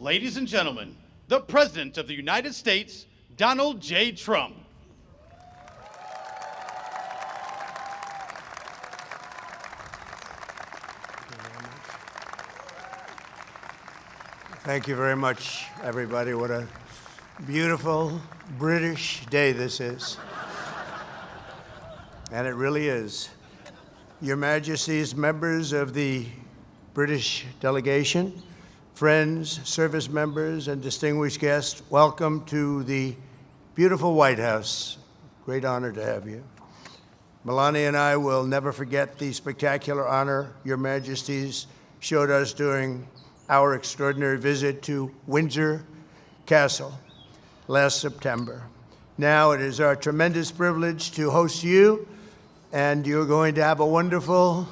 Ladies and gentlemen, the President of the United States, Donald J. Trump. Thank you very much, everybody. What a beautiful British day this is. And it really is. Your Majesties, members of the British delegation, friends, service members, and distinguished guests, welcome to the beautiful White House. Great honor to have you. Melania and I will never forget the spectacular honor Your Majesties showed us during our extraordinary visit to Windsor Castle last September. Now it is our tremendous privilege to host you, and you're going to have a wonderful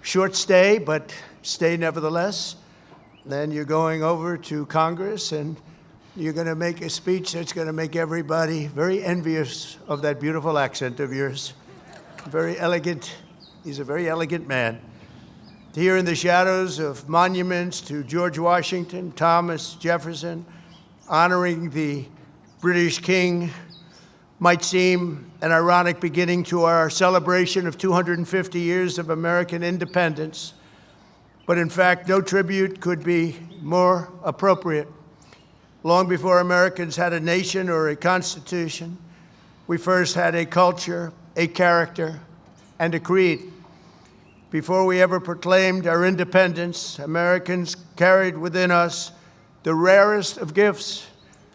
short stay, but stay nevertheless. Then you're going over to Congress, and you're going to make a speech that's going to make everybody very envious of that beautiful accent of yours. Very elegant. He's a very elegant man. Here in the shadows of monuments to George Washington, Thomas Jefferson, honoring the British King might seem an ironic beginning to our celebration of 250 years of American independence. But in fact, no tribute could be more appropriate. Long before Americans had a nation or a constitution, we first had a culture, a character, and a creed. Before we ever proclaimed our independence, Americans carried within us the rarest of gifts,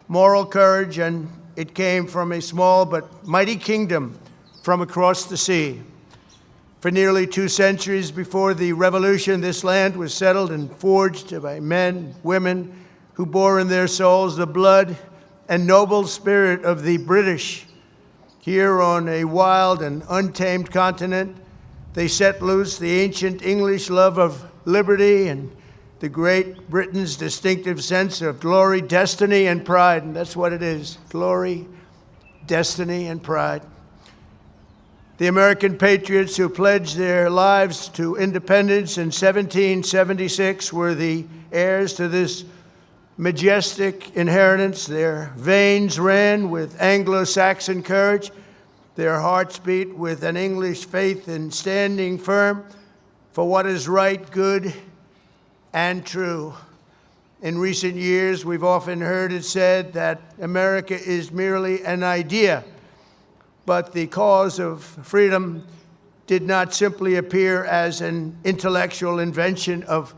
moral courage, and it came from a small but mighty kingdom from across the sea. For nearly 2 centuries before the Revolution, this land was settled and forged by men, women who bore in their souls the blood and noble spirit of the British. Here on a wild and untamed continent, they set loose the ancient English love of liberty and the Great Britain's distinctive sense of glory, destiny, and pride. And that's what it is, glory, destiny, and pride. The American patriots who pledged their lives to independence in 1776 were the heirs to this majestic inheritance. Their veins ran with Anglo-Saxon courage. Their hearts beat with an English faith in standing firm for what is right, good, and true. In recent years, we've often heard it said that America is merely an idea, but the cause of freedom did not simply appear as an intellectual invention of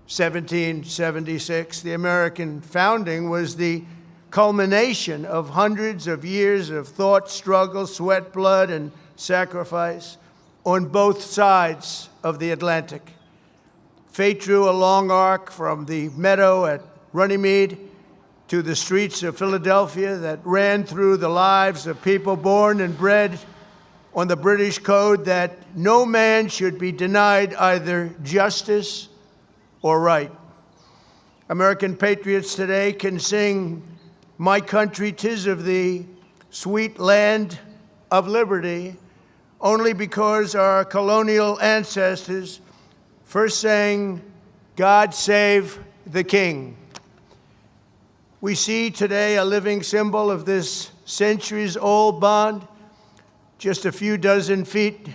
1776. The American founding was the culmination of hundreds of years of thought, struggle, sweat, blood, and sacrifice on both sides of the Atlantic. Fate drew a long arc from the meadow at Runnymede to the streets of Philadelphia that ran through the lives of people born and bred on the British code that no man should be denied either justice or right. American patriots today can sing "My country, 'tis of thee, sweet land of liberty," only because our colonial ancestors first sang, "God save the King." We see today a living symbol of this centuries-old bond, just a few dozen feet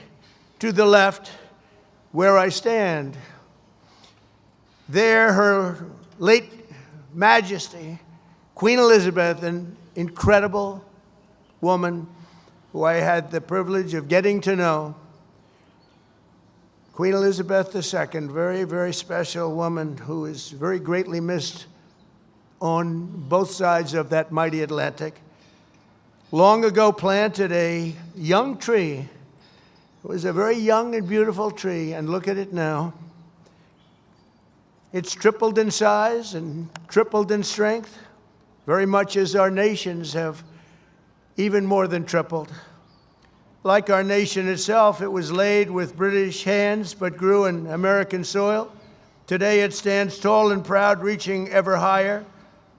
to the left where I stand. There, Her late Majesty, Queen Elizabeth, an incredible woman who I had the privilege of getting to know. Queen Elizabeth II, very, very special woman who is very greatly missed on both sides of that mighty Atlantic. Long ago planted a young tree. It was a very young and beautiful tree, and look at it now. It's tripled in size and tripled in strength, very much as our nations have even more than tripled. Like our nation itself, it was laid with British hands but grew in American soil. Today it stands tall and proud, reaching ever higher.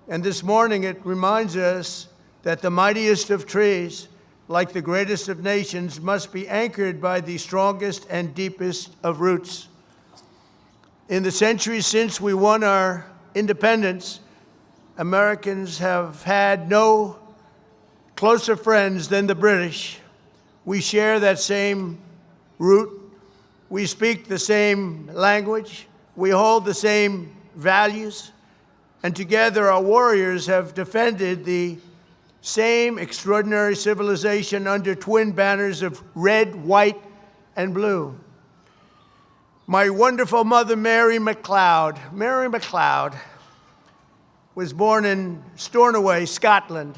And this morning it reminds us that the mightiest of trees, like the greatest of nations, must be anchored by the strongest and deepest of roots. In the centuries since we won our independence, Americans have had no closer friends than the British. We share that same root. We speak the same language. We hold the same values. And together our warriors have defended the same extraordinary civilization under twin banners of red, white, and blue. My wonderful mother, Mary MacLeod, was born in Stornoway, Scotland,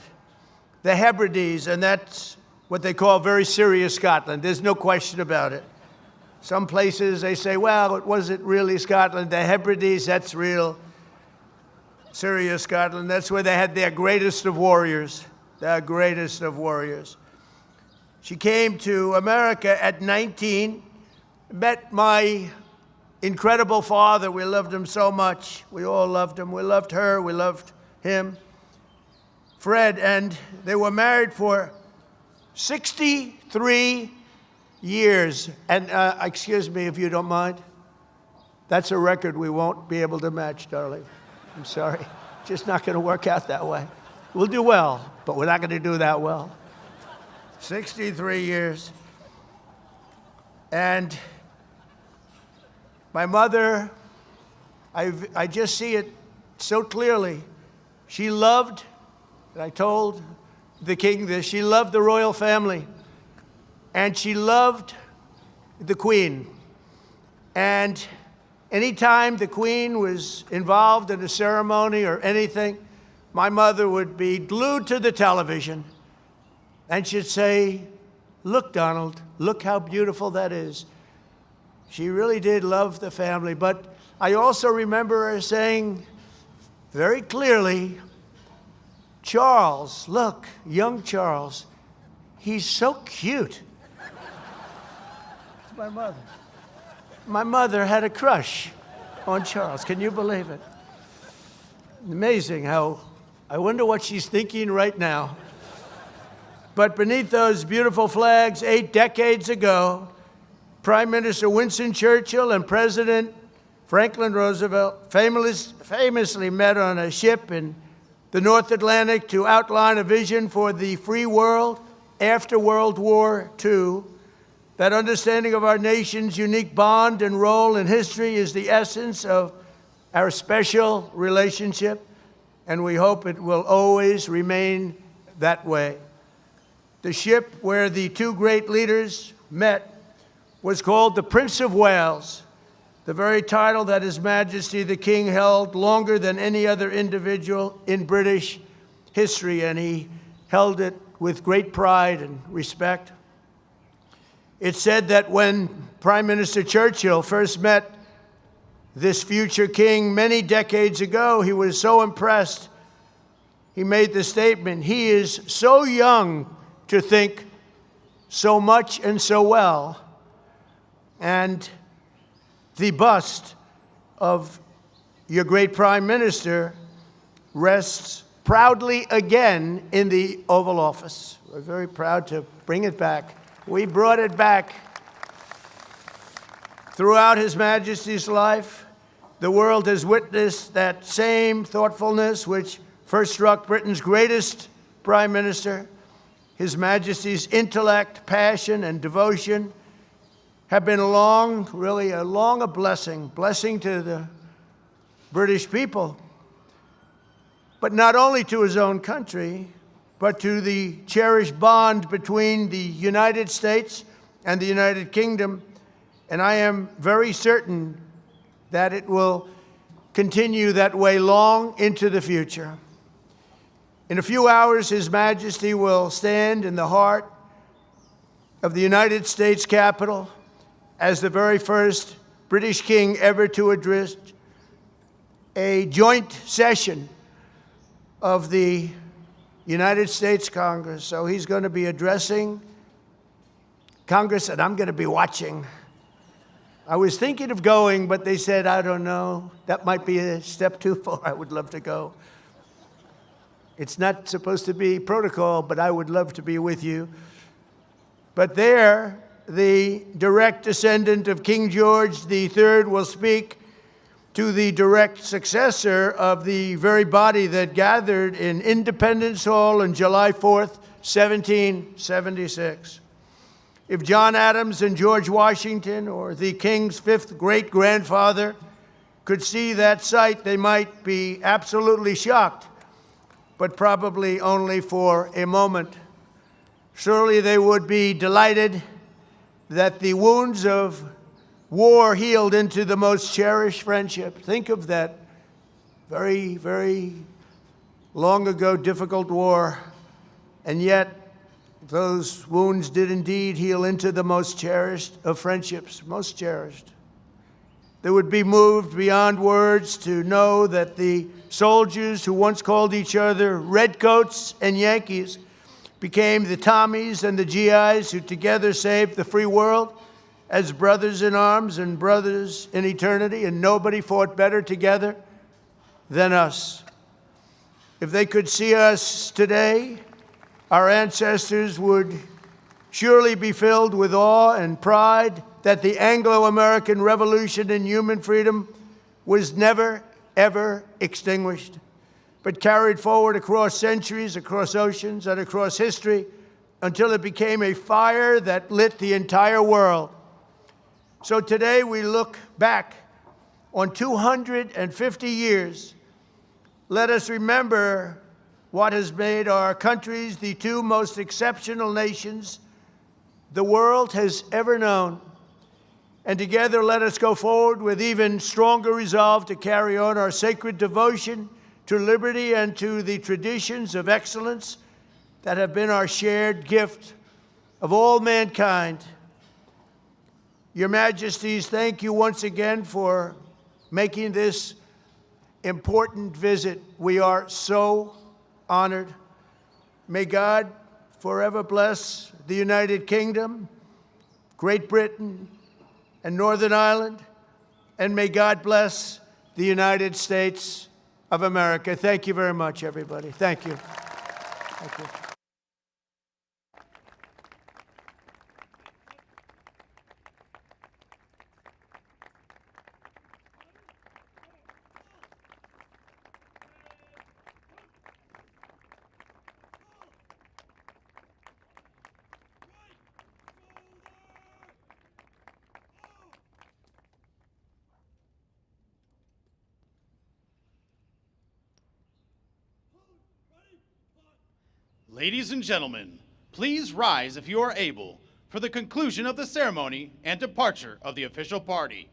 the Hebrides, and that's what they call very serious Scotland. There's no question about it. Some places they say, well, it wasn't really Scotland. The Hebrides, that's real serious Scotland. That's where they had their greatest of warriors, their greatest of warriors. She came to America at 19, met my incredible father. We loved him so much. We all loved him. We loved her. We loved him, Fred, and they were married for 63 years. And excuse me if you don't mind. That's a record we won't be able to match, darling. I'm sorry. Just not going to work out that way. We'll do well, but we're not going to do that well. 63 years. And my mother, I just see it so clearly. She loved, and I told the king this, she loved the royal family, and she loved the Queen. And anytime the Queen was involved in a ceremony or anything, my mother would be glued to the television, and she'd say, look, Donald, look how beautiful that is. She really did love the family, but I also remember her saying very clearly, Charles, look, young Charles, he's so cute. It's my mother. My mother had a crush on Charles. Can you believe it? Amazing how, I wonder what she's thinking right now. But beneath those beautiful flags, 8 decades ago, Prime Minister Winston Churchill and President Franklin Roosevelt famously met on a ship in the North Atlantic to outline a vision for the free world after World War II. That understanding of our nation's unique bond and role in history is the essence of our special relationship, and we hope it will always remain that way. The ship where the two great leaders met was called the Prince of Wales, the very title that His Majesty the King held longer than any other individual in British history, and he held it with great pride and respect. It's said that when Prime Minister Churchill first met this future king many decades ago, he was so impressed, he made the statement, he is so young to think so much and so well. And the bust of your great Prime Minister rests proudly again in the Oval Office. We're very proud to bring it back. We brought it back. Throughout His Majesty's life, the world has witnessed that same thoughtfulness which first struck Britain's greatest Prime Minister. His Majesty's intellect, passion, and devotion have been really a blessing to the British people, but not only to his own country, but to the cherished bond between the United States and the United Kingdom. And I am very certain that it will continue that way long into the future. In a few hours, His Majesty will stand in the heart of the United States Capitol as the very first British king ever to address a joint session of the United States Congress. So he's going to be addressing Congress, and I'm going to be watching. I was thinking of going, but they said, I don't know, that might be a step too far. I would love to go. It's not supposed to be protocol, but I would love to be with you. But there, the direct descendant of King George III will speak to the direct successor of the very body that gathered in Independence Hall on July 4th, 1776. If John Adams and George Washington or the King's fifth great-grandfather could see that sight, they might be absolutely shocked, but probably only for a moment. Surely they would be delighted that the wounds of war healed into the most cherished friendship. Think of that very, very long ago difficult war, and yet those wounds did indeed heal into the most cherished of friendships, most cherished. They would be moved beyond words to know that the soldiers who once called each other Redcoats and Yankees became the Tommies and the GIs who together saved the free world as brothers in arms and brothers in eternity, and nobody fought better together than us. If they could see us today, our ancestors would surely be filled with awe and pride that the Anglo-American Revolution in human freedom was never, ever extinguished, but carried forward across centuries, across oceans, and across history until it became a fire that lit the entire world. So today we look back on 250 years. Let us remember what has made our countries the two most exceptional nations the world has ever known. And together let us go forward with even stronger resolve to carry on our sacred devotion to liberty and to the traditions of excellence that have been our shared gift of all mankind. Your Majesties, thank you once again for making this important visit. We are so honored. May God forever bless the United Kingdom, Great Britain, and Northern Ireland, and may God bless the United States of America. Thank you very much, everybody. Thank you. Thank you. Ladies and gentlemen, please rise if you are able for the conclusion of the ceremony and departure of the official party.